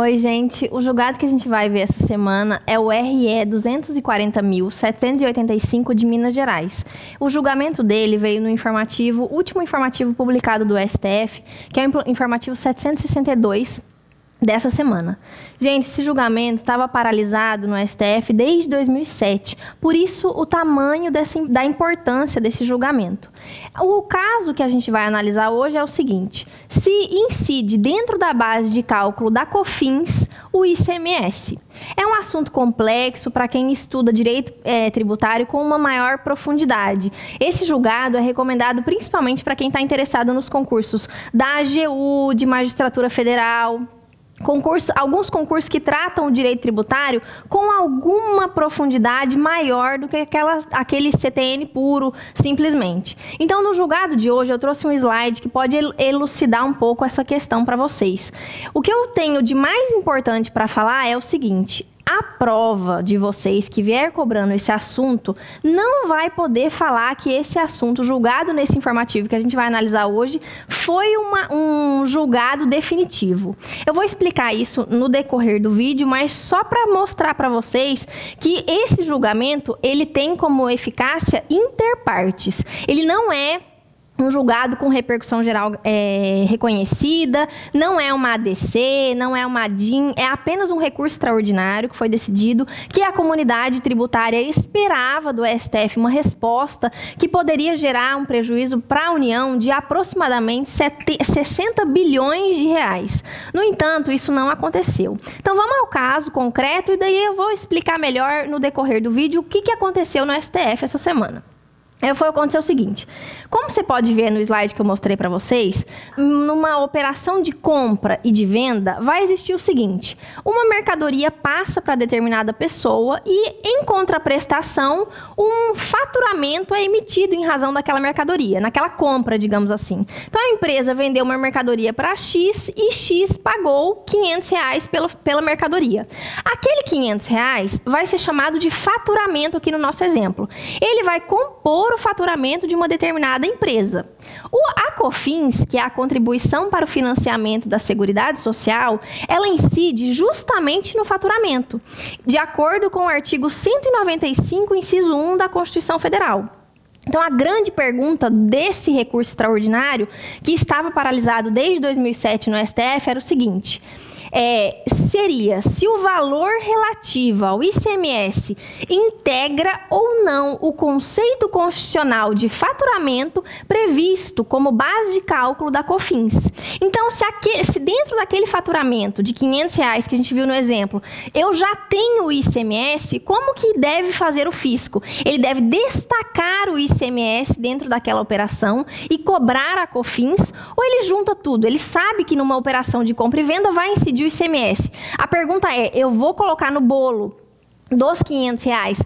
Oi, gente. O julgado que a gente vai ver essa semana é o RE 240.785 de Minas Gerais. O julgamento dele veio no último informativo publicado do STF, que é o informativo 762 dessa semana. Gente, esse julgamento estava paralisado no STF desde 2007, por isso o tamanho da importância desse julgamento. O caso que a gente vai analisar hoje é o seguinte: se incide dentro da base de cálculo da COFINS o ICMS. É um assunto complexo para quem estuda direito tributário com uma maior profundidade. Esse julgado é recomendado principalmente para quem está interessado nos concursos da AGU, de Magistratura Federal, alguns concursos que tratam o direito tributário com alguma profundidade maior do que aquele CTN puro, simplesmente. Então, no julgado de hoje, eu trouxe um slide que pode elucidar um pouco essa questão para vocês. O que eu tenho de mais importante para falar é o seguinte: a prova de vocês que vier cobrando esse assunto não vai poder falar que esse assunto julgado nesse informativo que a gente vai analisar hoje foi um julgado definitivo. Eu vou explicar isso no decorrer do vídeo, mas só para mostrar para vocês que esse julgamento ele tem como eficácia interpartes. Ele não é um julgado com repercussão geral reconhecida, não é uma ADC, não é uma DIN, é apenas um recurso extraordinário que foi decidido, que a comunidade tributária esperava do STF uma resposta que poderia gerar um prejuízo para a União de aproximadamente 60 bilhões de reais. No entanto, isso não aconteceu. Então vamos ao caso concreto e daí eu vou explicar melhor no decorrer do vídeo o que aconteceu no STF essa semana. Aconteceu o seguinte: como você pode ver no slide que eu mostrei para vocês, numa operação de compra e de venda vai existir o seguinte: uma mercadoria passa para determinada pessoa e, em contraprestação, um faturamento é emitido em razão daquela mercadoria, naquela compra, digamos assim. Então, a empresa vendeu uma mercadoria para X e X pagou R$500 pela mercadoria. Aquele R$500 vai ser chamado de faturamento aqui no nosso exemplo. Ele vai compor o faturamento de uma determinada empresa. A COFINS, que é a contribuição para o financiamento da Seguridade Social, ela incide justamente no faturamento, de acordo com o artigo 195, inciso 1 da Constituição Federal. Então, a grande pergunta desse recurso extraordinário, que estava paralisado desde 2007 no STF, era o seguinte: seria se o valor relativo ao ICMS integra ou não o conceito constitucional de faturamento previsto como base de cálculo da COFINS. Então, se dentro daquele faturamento de R$500 que a gente viu no exemplo, eu já tenho o ICMS, como que deve fazer o fisco? Ele deve destacar o ICMS dentro daquela operação e cobrar a COFINS, ou ele junta tudo? Ele sabe que numa operação de compra e venda vai incidir o ICMS. A pergunta é: eu vou colocar no bolo dos R$500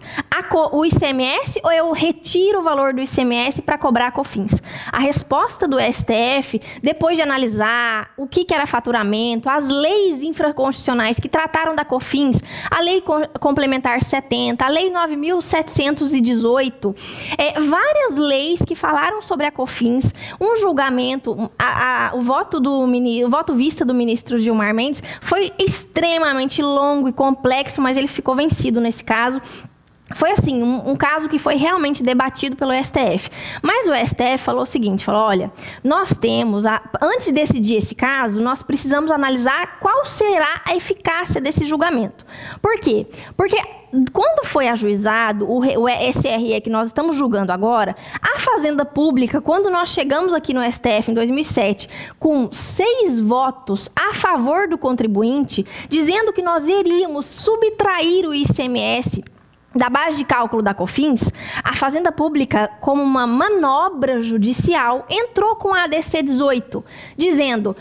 o ICMS ou eu retiro o valor do ICMS para cobrar a COFINS? A resposta do STF, depois de analisar o que era faturamento, as leis infraconstitucionais que trataram da COFINS, a Lei Complementar 70, a Lei 9.718, várias leis que falaram sobre a COFINS, um julgamento, o voto vista do ministro Gilmar Mendes foi extremamente longo e complexo, mas ele ficou vencido nesse caso. Foi assim, um caso que foi realmente debatido pelo STF. Mas o STF falou o seguinte, olha, nós temos, antes de decidir esse caso, nós precisamos analisar qual será a eficácia desse julgamento. Por quê? Porque quando foi ajuizado o SRE que nós estamos julgando agora, a Fazenda Pública, quando nós chegamos aqui no STF em 2007, com 6 votos a favor do contribuinte, dizendo que nós iríamos subtrair o ICMS da base de cálculo da COFINS, a Fazenda Pública, como uma manobra judicial, entrou com a ADC 18, dizendo: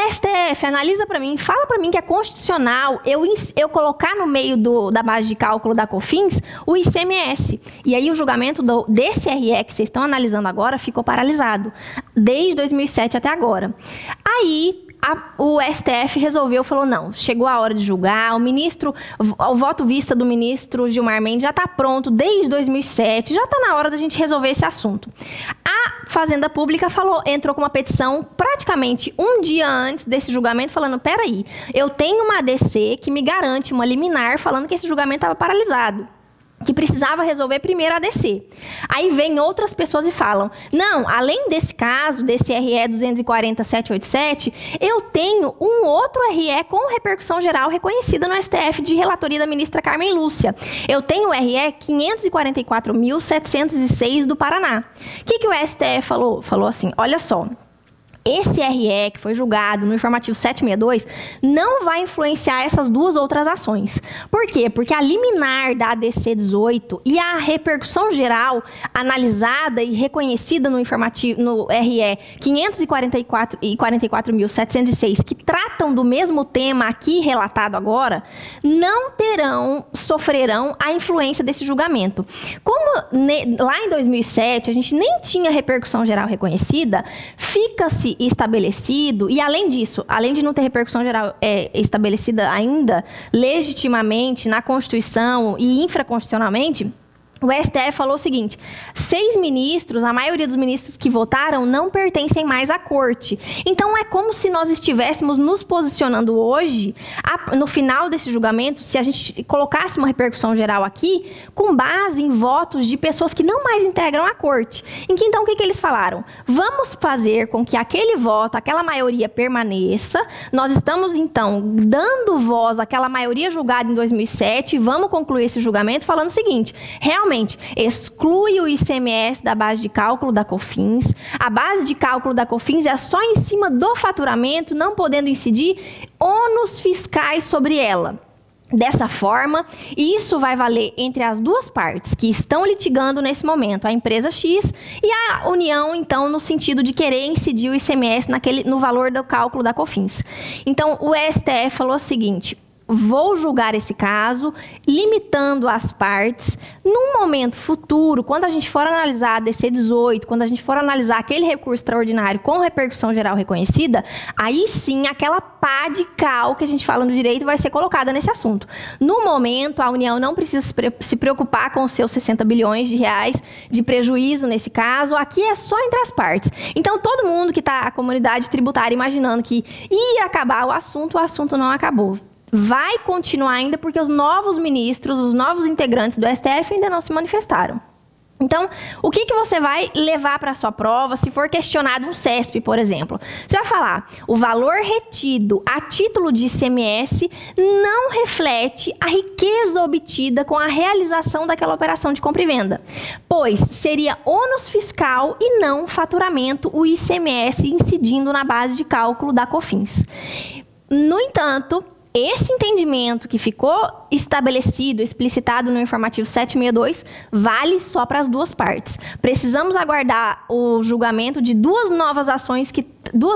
STF, analisa para mim, fala para mim que é constitucional eu colocar no meio da base de cálculo da COFINS o ICMS. E aí o julgamento desse RE que vocês estão analisando agora ficou paralisado, desde 2007 até agora. Aí o STF resolveu, falou, não, chegou a hora de julgar, o voto vista do ministro Gilmar Mendes já está pronto desde 2007, já está na hora da gente resolver esse assunto. A Fazenda Pública entrou com uma petição praticamente um dia antes desse julgamento, falando, peraí, eu tenho uma ADC que me garante uma liminar falando que esse julgamento estava paralisado, que precisava resolver primeiro a ADC. Aí vem outras pessoas e falam, não, além desse caso, desse RE 240.787, eu tenho um outro RE com repercussão geral reconhecida no STF de relatoria da ministra Carmen Lúcia. Eu tenho o RE 544.706 do Paraná. O que o STF falou? Falou assim, olha só, esse RE que foi julgado no informativo 762 não vai influenciar essas duas outras ações. Por quê? Porque a liminar da ADC 18 e a repercussão geral analisada e reconhecida no informativo, no RE 544.706, que tratam do mesmo tema aqui relatado agora, não sofrerão a influência desse julgamento. Como lá em 2007 a gente nem tinha repercussão geral reconhecida, fica-se estabelecido, e além disso, além de não ter repercussão geral estabelecida ainda legitimamente na Constituição e infraconstitucionalmente, o STF falou o seguinte, 6 ministros, a maioria dos ministros que votaram, não pertencem mais à corte. Então, é como se nós estivéssemos nos posicionando hoje, no final desse julgamento, se a gente colocasse uma repercussão geral aqui, com base em votos de pessoas que não mais integram a corte. Então, o que eles falaram? Vamos fazer com que aquele voto, aquela maioria permaneça. Nós estamos, então, dando voz àquela maioria julgada em 2007, e vamos concluir esse julgamento falando o seguinte, realmente, exclui o ICMS da base de cálculo da COFINS. A base de cálculo da COFINS é só em cima do faturamento, não podendo incidir ônus fiscais sobre ela. Dessa forma, isso vai valer entre as duas partes que estão litigando nesse momento, a empresa X e a União, então, no sentido de querer incidir o ICMS no valor do cálculo da COFINS. Então, o STF falou o seguinte, vou julgar esse caso, limitando as partes. Num momento futuro, quando a gente for analisar a ADC 18, quando a gente for analisar aquele recurso extraordinário com repercussão geral reconhecida, aí sim, aquela pá de cal que a gente fala no direito vai ser colocada nesse assunto. No momento, a União não precisa se preocupar com os seus 60 bilhões de reais de prejuízo nesse caso. Aqui é só entre as partes. Então, todo mundo que está, a comunidade tributária, imaginando que ia acabar o assunto não acabou. Vai continuar ainda porque os novos ministros, os novos integrantes do STF ainda não se manifestaram. Então, o que você vai levar para a sua prova se for questionado um CESP, por exemplo? Você vai falar, o valor retido a título de ICMS não reflete a riqueza obtida com a realização daquela operação de compra e venda, pois seria ônus fiscal e não faturamento o ICMS incidindo na base de cálculo da COFINS. No entanto, esse entendimento que ficou estabelecido, explicitado no informativo 762, vale só para as duas partes. Precisamos aguardar o julgamento de duas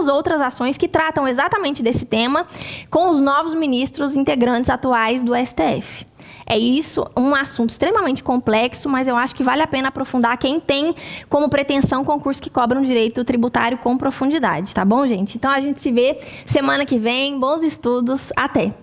outras ações que tratam exatamente desse tema com os novos ministros integrantes atuais do STF. É isso, um assunto extremamente complexo, mas eu acho que vale a pena aprofundar quem tem como pretensão concurso que cobra um direito tributário com profundidade, tá bom, gente? Então, a gente se vê semana que vem. Bons estudos. Até!